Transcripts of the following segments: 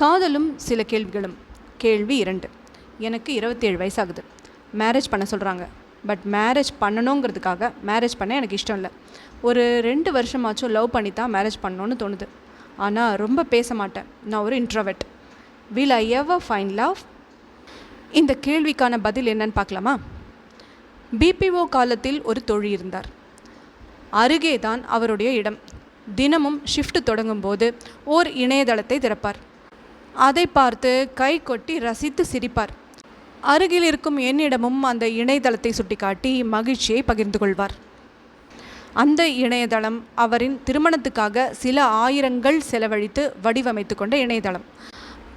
காதலும் சில கேள்விகளும். கேள்வி 2. எனக்கு 27 வயசாகுது. மேரேஜ் பண்ண சொல்கிறாங்க. பட் மேரேஜ் பண்ணணுங்கிறதுக்காக மேரேஜ் பண்ண எனக்கு இஷ்டம் இல்லை. ஒரு 2 வருஷமாச்சும் லவ் பண்ணி தான் மேரேஜ் பண்ணணுன்னு தோணுது. ஆனால் ரொம்ப பேச மாட்டேன். நான் ஒரு introvert. Will I ever find love? இந்த கேள்விக்கான பதில் என்னன்னு பார்க்கலாமா? பிபிஓ காலத்தில் ஒரு தோழி இருந்தார். அருகே தான் அவருடைய இடம். தினமும் ஷிஃப்ட் தொடங்கும் போது ஓர் இணையதளத்தை திறப்பார். அதை பார்த்து கை கொட்டி ரசித்து சிரிப்பார். அருகில் இருக்கும் என்னிடமும் அந்த இணையதளத்தை சுட்டிக்காட்டி மகிழ்ச்சியை பகிர்ந்து கொள்வார். அந்த இணையதளம் அவரின் திருமணத்துக்காக சில ஆயிரங்கள் செலவழித்து வடிவமைத்து கொண்ட இணையதளம்.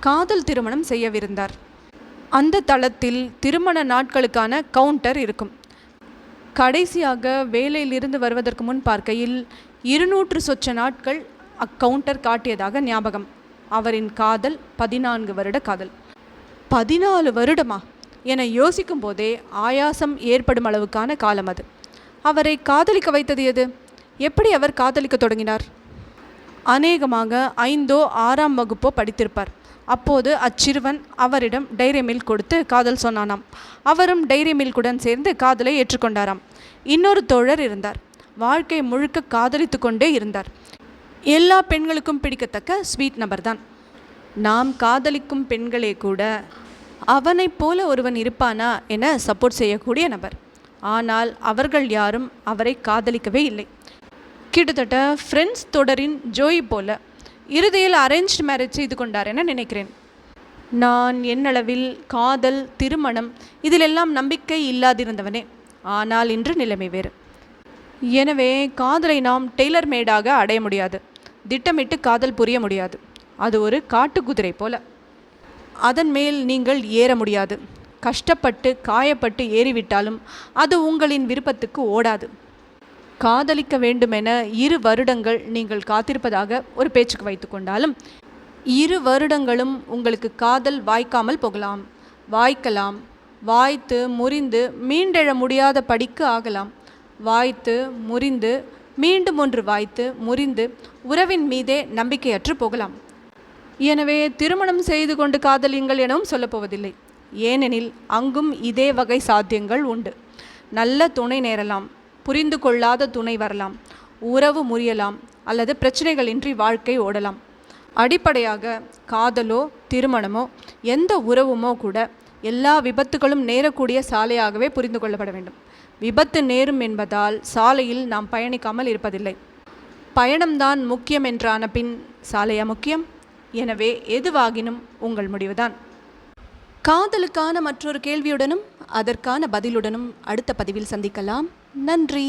காதல் திருமணம் செய்யவிருந்தார். அந்த தளத்தில் திருமண நாட்களுக்கான கவுண்டர் இருக்கும். கடைசியாக வேலையிலிருந்து வருவதற்கு முன் பார்க்கையில் 200 சொச்ச நாட்கள் அக்கவுண்டர் காட்டியதாக ஞாபகம். அவரின் காதல் 14 வருட காதல். 14 வருடமா என யோசிக்கும் போதே ஆயாசம் ஏற்படும் அளவுக்கான காலம் அது. அவரை காதலிக்க வைத்தது எது? எப்படி அவர் காதலிக்க தொடங்கினார்? அநேகமாக 5ஓ 6ஆம் வகுப்போ படித்திருப்பார். அப்போது அச்சிறுவன் அவரிடம் டைரி மில்க் கொடுத்து காதல் சொன்னானாம். அவரும் டைரி மில்குடன் சேர்ந்து காதலை ஏற்றுக்கொண்டாராம். இன்னொரு தோழர் இருந்தார். வாழ்க்கை முழுக்க காதலித்து கொண்டே இருந்தார். எல்லா பெண்களுக்கும் பிடிக்கத்தக்க ஸ்வீட் நபர் தான். நாம் காதலிக்கும் பெண்களே கூட அவனைப் போல ஒருவன் இருப்பானா என சப்போர்ட் செய்யக்கூடிய நபர். ஆனால் அவர்கள் யாரும் அவரை காதலிக்கவே இல்லை. கிட்டத்தட்ட ஃப்ரெண்ட்ஸ் தொடரின் ஜோய் போல இறுதியில் அரேஞ்ச்டு மேரேஜ் செய்து கொண்டார் என நினைக்கிறேன். நான் என்னளவில் காதல், திருமணம் இதிலெல்லாம் நம்பிக்கை இல்லாதிருந்தவனே. ஆனால் இன்று நிலைமை வேறு. எனவே காதலை நாம் டெய்லர் மேடாக அடைய முடியாது. திட்டமிட்டு காதல் புரிய முடியாது. அது ஒரு காட்டுக்குதிரை போல. அதன் மேல் நீங்கள் ஏற முடியாது. கஷ்டப்பட்டு காயப்பட்டு ஏறிவிட்டாலும் அது உங்களின் விருப்பத்துக்கு ஓடாது. காதலிக்க வேண்டுமென 2 வருடங்கள் நீங்கள் காத்திருப்பதாக ஒரு பேச்சுக்கு வைத்து கொண்டாலும் 2 வருடங்களும் உங்களுக்கு காதல் வாய்க்காமல் போகலாம், வாய்க்கலாம். வாய்த்து முறிந்து மீண்டெழ முடியாத படிக்கு ஆகலாம். வாய்த்து முறிந்து மீண்டும் ஒன்று வாய்த்து முறிந்து உறவின் மீதே நம்பிக்கையற்று போகலாம். எனவே திருமணம் செய்து கொண்டு காதலியுங்கள் எனவும் சொல்லப்போவதில்லை. ஏனெனில் அங்கும் இதே வகை சாத்தியங்கள் உண்டு. நல்ல துணை நேரலாம், புரிந்து கொள்ளாத துணை வரலாம், உறவு முறியலாம், அல்லது பிரச்சனைகளின்றி வாழ்க்கை ஓடலாம். அடிப்படையாக காதலோ திருமணமோ எந்த உறவுமோ கூட எல்லா விபத்துகளும் நேரக்கூடிய சாலையாகவே புரிந்து கொள்ளப்பட வேண்டும். விபத்து நேரும் என்பதால் சாலையில் நாம் பயணிக்காமல் இருப்பதில்லை. பயணம்தான் முக்கியம் என்றான பின் சாலையா முக்கியம்? எனவே எதுவாகினும் உங்கள் முடிவுதான். காதலுக்கான மற்றொரு கேள்வியுடனும் அதற்கான பதிலுடனும் அடுத்த பதிவில் சந்திக்கலாம். நன்றி.